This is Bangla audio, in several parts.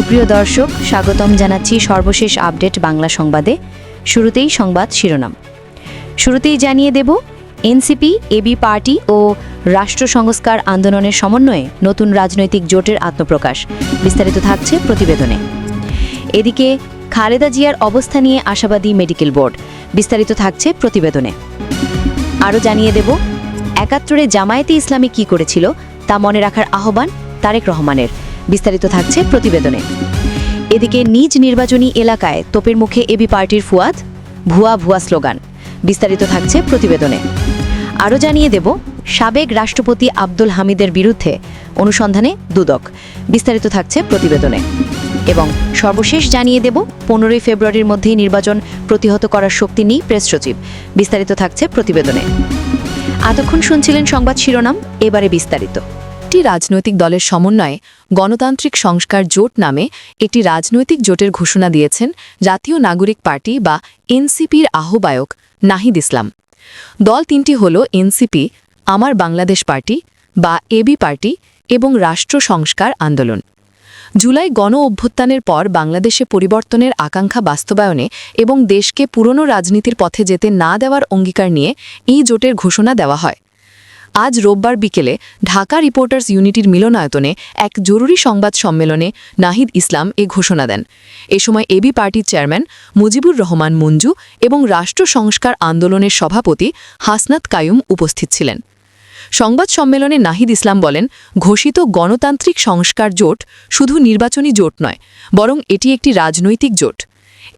সুপ্রিয় দর্শক, স্বাগতম জানাচ্ছি সর্বশেষ আপডেট বাংলা সংবাদে। শুরুতেই সংবাদ শিরোনাম। শুরুতেই জানিয়ে দেব, এনসিপি, এবি পার্টি ও রাষ্ট্র সংস্কার আন্দোলনের সমন্বয়ে নতুন রাজনৈতিক জোটের আত্মপ্রকাশ। বিস্তারিত থাকছে প্রতিবেদনে। এদিকে খালেদা জিয়ার অবস্থা নিয়ে আশাবাদী মেডিকেল বোর্ড। বিস্তারিত থাকছে প্রতিবেদনে। আরও জানিয়ে দেব, ৭১ জামায়াতে ইসলামী কী করেছিল তা মনে রাখার আহ্বান তারেক রহমানের। বিস্তারিত থাকছে প্রতিবেদনে। এদিকে নিজ নির্বাচনী এলাকায় তোপের মুখে এবি পার্টির ফুয়াদ, ভুয়া ভুয়া স্লোগান। বিস্তারিত থাকছে প্রতিবেদনে। আরও জানিয়ে দেব, সাবেক রাষ্ট্রপতি আব্দুল হামিদের বিরুদ্ধে অনুসন্ধানে দুদক। বিস্তারিত থাকছে প্রতিবেদনে। এবং সর্বশেষ জানিয়ে দেব, 15 ফেব্রুয়ারির মধ্যেই নির্বাচন প্রতিহত করার শক্তি নেই প্রেস সচিব। বিস্তারিত থাকছে প্রতিবেদনে। এতক্ষণ শুনছিলেন সংবাদ শিরোনাম, এবারে বিস্তারিত। একটি রাজনৈতিক দলের সমন্বয়ে গণতান্ত্রিক সংস্কার জোট নামে একটি রাজনৈতিক জোটের ঘোষণা দিয়েছেন জাতীয় নাগরিক পার্টি বা এনসিপির আহ্বায়ক নাহিদ ইসলাম। দল তিনটি হল এনসিপি, আমার বাংলাদেশ পার্টি বা এবি পার্টি এবং রাষ্ট্র সংস্কার আন্দোলন। জুলাই গণ অভ্যুত্থানের পর বাংলাদেশে পরিবর্তনের আকাঙ্ক্ষা বাস্তবায়নে এবং দেশকে পুরনো রাজনীতির পথে যেতে না দেওয়ার অঙ্গীকার নিয়ে এই জোটের ঘোষণা দেওয়া হয়। আজ রোববার বিকেলে ঢাকা রিপোর্টার্স ইউনিটির মিলনায়তনে এক জরুরি সংবাদ সম্মেলনে নাহিদ ইসলাম এ ঘোষণা দেন। এ সময় এবি পার্টির চেয়ারম্যান মুজিবুর রহমান মঞ্জু এবং রাষ্ট্র সংস্কার আন্দোলনের সভাপতি হাসনাত কায়ুম উপস্থিত ছিলেন। সংবাদ সম্মেলনে নাহিদ ইসলাম বলেন, ঘোষিত গণতান্ত্রিক সংস্কার জোট শুধু নির্বাচনী জোট নয়, বরং এটি একটি রাজনৈতিক জোট।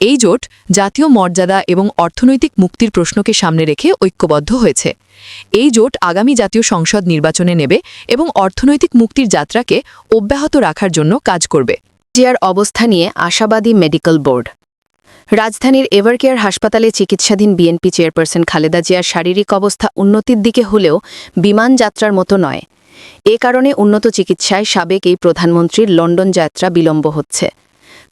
এই জোট জাতীয় মর্যাদা এবং অর্থনৈতিক মুক্তির প্রশ্নকে সামনে রেখে ঐক্যবদ্ধ হয়েছে। এই জোট আগামী জাতীয় সংসদ নির্বাচনে নেবে এবং অর্থনৈতিক মুক্তির যাত্রাকে অব্যাহত রাখার জন্য কাজ করবে। জিয়ার অবস্থা নিয়ে আশাবাদী মেডিকেল বোর্ড। রাজধানীর এভারকেয়ার হাসপাতালে চিকিৎসাধীন বিএনপি চেয়ারপারসন খালেদা জিয়ার শারীরিক অবস্থা উন্নতির দিকে হলেও বিমান যাত্রার মতো নয়। এ কারণে উন্নত চিকিৎসায় সাবেক এই প্রধানমন্ত্রীর লন্ডন যাত্রা বিলম্ব হচ্ছে।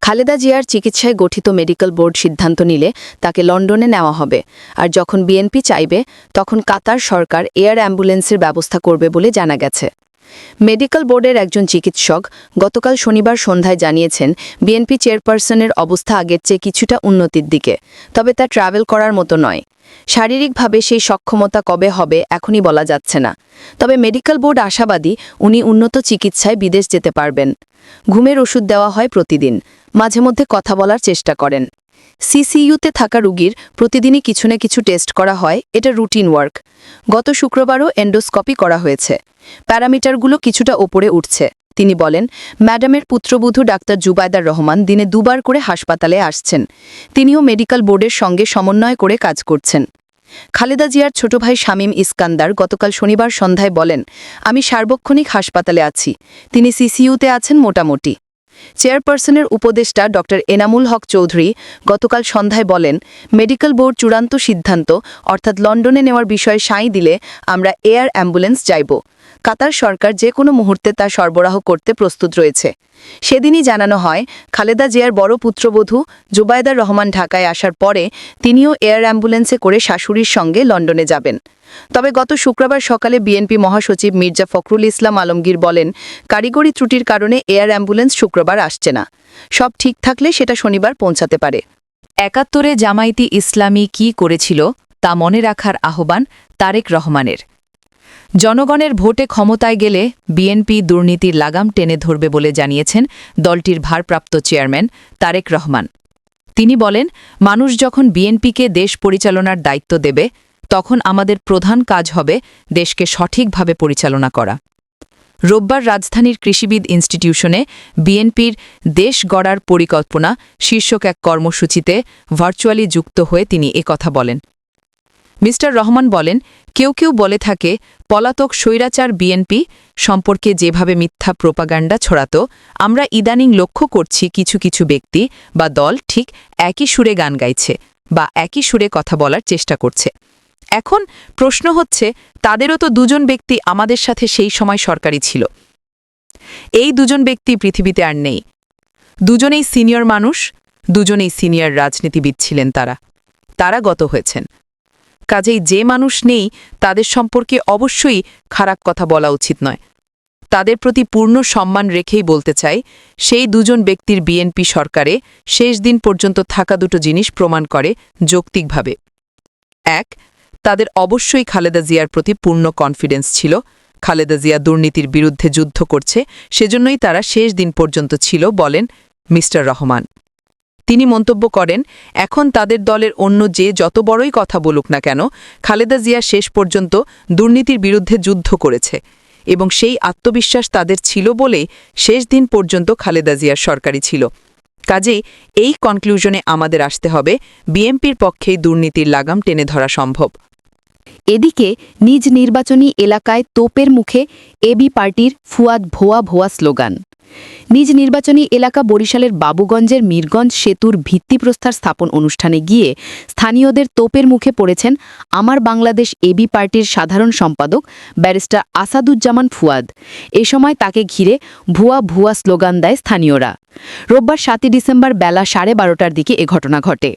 খালেদা জিয়ার চিকিৎসায় গঠিত মেডিকেল বোর্ড সিদ্ধান্ত নিলে তাকে লন্ডনে নেওয়া হবে, আর যখন বিএনপি চাইবে তখন কাতার সরকার এয়ার অ্যাম্বুলেন্সের ব্যবস্থা করবে বলে জানা গেছে। মেডিকেল বোর্ডের একজন চিকিৎসক গতকাল শনিবার সন্ধ্যায় জানিয়েছেন, বিএনপি চেয়ারপারসনের অবস্থা আগের চেয়ে কিছুটা উন্নতির দিকে, তবে তা ট্রাভেল করার মতো নয়। শারীরিকভাবে সেই সক্ষমতা কবে হবে এখনই বলা যাচ্ছে না, তবে মেডিকেল বোর্ড আশাবাদী উনি উন্নত চিকিৎসায় বিদেশ যেতে পারবেন। ঘুমের ওষুধ দেওয়া হয় প্রতিদিন, মাঝে মধ্যে কথা বলার চেষ্টা করেন। সিসিইউতে থাকা রোগীর প্রতিদিনই কিছু না কিছু টেস্ট করা হয়, এটা রুটিন ওয়ার্ক। গত শুক্রবারও এন্ডোস্কোপি করা হয়েছে, প্যারামিটারগুলো কিছুটা ওপরে উঠছে। তিনি বলেন, ম্যাডামের পুত্রবধূ ডাক্তার জুবায়দার রহমান দিনে 2 বার করে হাসপাতালে আসছেন। তিনিও মেডিকেল বোর্ডের সঙ্গে সমন্বয় করে কাজ করছেন। খালেদা জিয়ার ছোট ভাই শামীম ইস্কান্দার গতকাল শনিবার সন্ধ্যায় বলেন, আমি সার্বক্ষণিক হাসপাতালে আছি। তিনি সিসিইউতে আছেন মোটামুটি। চেয়ারপারসনের উপদেষ্টা ড এনামুল হক চৌধুরী গতকাল সন্ধ্যায় বলেন, মেডিকেল বোর্ড চূড়ান্ত সিদ্ধান্ত অর্থাৎ লন্ডনে নেওয়ার বিষয়ে সাই দিলে আমরা এয়ার অ্যাম্বুলেন্স চাইব। কাতার সরকার যে কোনো মুহূর্তে তা সরবরাহ করতে প্রস্তুত রয়েছে। সেদিনই জানানো হয়, খালেদা জিয়ার বড় পুত্রবধূ জুবায়দার রহমান ঢাকায় আসার পরে তিনিও এয়ার অ্যাম্বুলেন্সে করে শাশুড়ির সঙ্গে লন্ডনে যাবেন। তবে গত শুক্রবার সকালে বিএনপি মহাসচিব মির্জা ফখরুল ইসলাম আলমগীর বলেন, কারিগরি ত্রুটির কারণে এয়ার অ্যাম্বুলেন্স শুক্রবার আসছে না। সব ঠিক থাকলে সেটা শনিবার পৌঁছাতে পারে। ৭১ জামায়াতে ইসলামী কী করেছিল তা মনে রাখার আহ্বান তারেক রহমানের। জনগণের ভোটে ক্ষমতায় গেলে বিএনপি দুর্নীতির লাগাম টেনে ধরবে বলে জানিয়েছেন দলটির ভারপ্রাপ্ত চেয়ারম্যান তারেক রহমান। তিনি বলেন, মানুষ যখন বিএনপিকে দেশ পরিচালনার দায়িত্ব দেবে তখন আমাদের প্রধান কাজ হবে দেশকে সঠিকভাবে পরিচালনা করা। রোববার রাজধানীর কৃষিবিদ ইনস্টিটিউশনে বিএনপির দেশ গড়ার পরিকল্পনা শীর্ষক এক কর্মসূচিতে ভার্চুয়ালি যুক্ত হয়ে তিনি একথা বলেন। মি. রহমান বলেন, কেউ কেউ বলে থাকে পলাতক স্বৈরাচার বিএনপি সম্পর্কে যেভাবে মিথ্যা প্রোপাগান্ডা ছড়াতো, আমরা ইদানিং লক্ষ্য করছি কিছু কিছু ব্যক্তি বা দল ঠিক একই সুরে গান গাইছে বা একই সুরে কথা বলার চেষ্টা করছে। এখন প্রশ্ন হচ্ছে, তাদেরও তো দুজন ব্যক্তি আমাদের সাথে সেই সময় সরকারি ছিল। এই দুজন ব্যক্তি পৃথিবীতে আর নেই। দুজনেই সিনিয়র মানুষ, দুজনেই সিনিয়র রাজনীতিবিদ ছিলেন। তারা গত হয়েছেন। কাজেই যে মানুষ নেই তাদের সম্পর্কে অবশ্যই খারাপ কথা বলা উচিত নয়। তাদের প্রতি পূর্ণ সম্মান রেখেই বলতে চাই, সেই দুজন ব্যক্তির বিএনপি সরকারে শেষ দিন পর্যন্ত থাকা দুটো জিনিস প্রমাণ করে যৌক্তিকভাবে। ১. তাদের অবশ্যই খালেদা জিয়ার প্রতি পূর্ণ কনফিডেন্স ছিল। খালেদা জিয়া দুর্নীতির বিরুদ্ধে যুদ্ধ করছে, সেজন্যই তারা শেষ দিন পর্যন্ত ছিল, বলেন মিস্টার রহমান। তিনি মন্তব্য করেন, এখন তাদের দলের অন্য যে যত বড়ই কথা বলুক না কেন, খালেদা জিয়া শেষ পর্যন্ত দুর্নীতির বিরুদ্ধে যুদ্ধ করেছে এবং সেই আত্মবিশ্বাস তাদের ছিল বলেই শেষ দিন পর্যন্ত খালেদা জিয়ার সরকারই ছিল। কাজেই এই কনক্লুশনে আমাদের আসতে হবে, বিএনপির পক্ষেই দুর্নীতির লাগাম টেনে ধরা সম্ভব। এদিকে নিজ নির্বাচনী এলাকায় তোপের মুখে এবি পার্টির ফুয়াদ ভোয়া ভোয়া স্লোগান। নিজ নির্বাচনী এলাকা বরিশালের বাবুগঞ্জের মিরগঞ্জ সেতুর ভিত্তিপ্রস্তর স্থাপন অনুষ্ঠানে গিয়ে স্থানীয়দের তোপের মুখে পড়েছেন আমার বাংলাদেশ এবি পার্টির সাধারণ সম্পাদক ব্যারিস্টার আসাদুজ্জামান ফুয়াদ। এ সময় তাকে ঘিরে ভুয়া ভুয়া স্লোগান দেয় স্থানীয়রা। রোববার ৭ ডিসেম্বর বেলা 12:30টার দিকে এ ঘটনা ঘটে।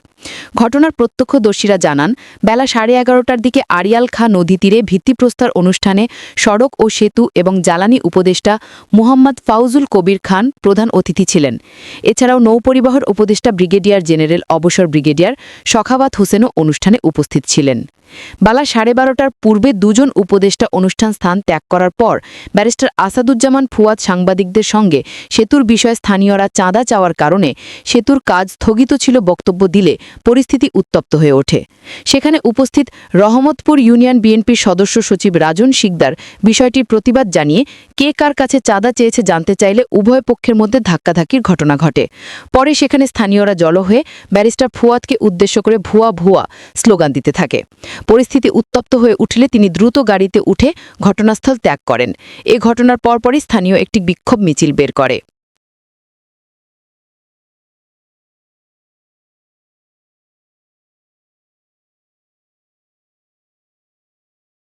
ঘটনার প্রত্যক্ষদর্শীরা জানান, বেলা 11:30টার দিকে আড়িয়াল খাঁ নদী তীরে ভিত্তিপ্রস্তর অনুষ্ঠানে সড়ক ও সেতু এবং জ্বালানি উপদেষ্টা মুহাম্মদ ফাউজুল কবির খান প্রধান অতিথি ছিলেন। এছাড়াও নৌপরিবহন উপদেষ্টা ব্রিগেডিয়ার জেনারেল অবসর ব্রিগেডিয়ার শখাবাত হোসেনও অনুষ্ঠানে উপস্থিত ছিলেন। বেলা 12:30টার পূর্বে দুজন উপদেষ্টা অনুষ্ঠান স্থান ত্যাগ করার পর ব্যারিস্টার আসাদুজ্জামান ফুয়াদ সাংবাদিকদের সঙ্গে সেতুর বিষয়ে স্থানীয়রা চাঁদা চাওয়ার কারণে সেতুর কাজ স্থগিত ছিল বক্তব্য দিলে পরিস্থিতি উত্তপ্ত হয়ে ওঠে। সেখানে উপস্থিত রহমতপুর ইউনিয়ন বিএনপির সদস্য সচিব রাজন শিকদার বিষয়টির প্রতিবাদ জানিয়ে কে কার কাছে চাঁদা চেয়েছে জানতে চাইলে উভয় পক্ষের মধ্যে ধাক্কাধাক্কির ঘটনা ঘটে। পরে সেখানে স্থানীয়রা জড়ো হয়ে ব্যারিস্টার ফুয়াদকে উদ্দেশ্য করে ভুয়া ভুয়া স্লোগান দিতে থাকে। পরিস্থিতি উত্তপ্ত হয়ে উঠলে তিনি দ্রুত গাড়িতে উঠে ঘটনাস্থল ত্যাগ করেন। এ ঘটনার পরপরই স্থানীয় একটি বিক্ষোভ মিছিল বের করে।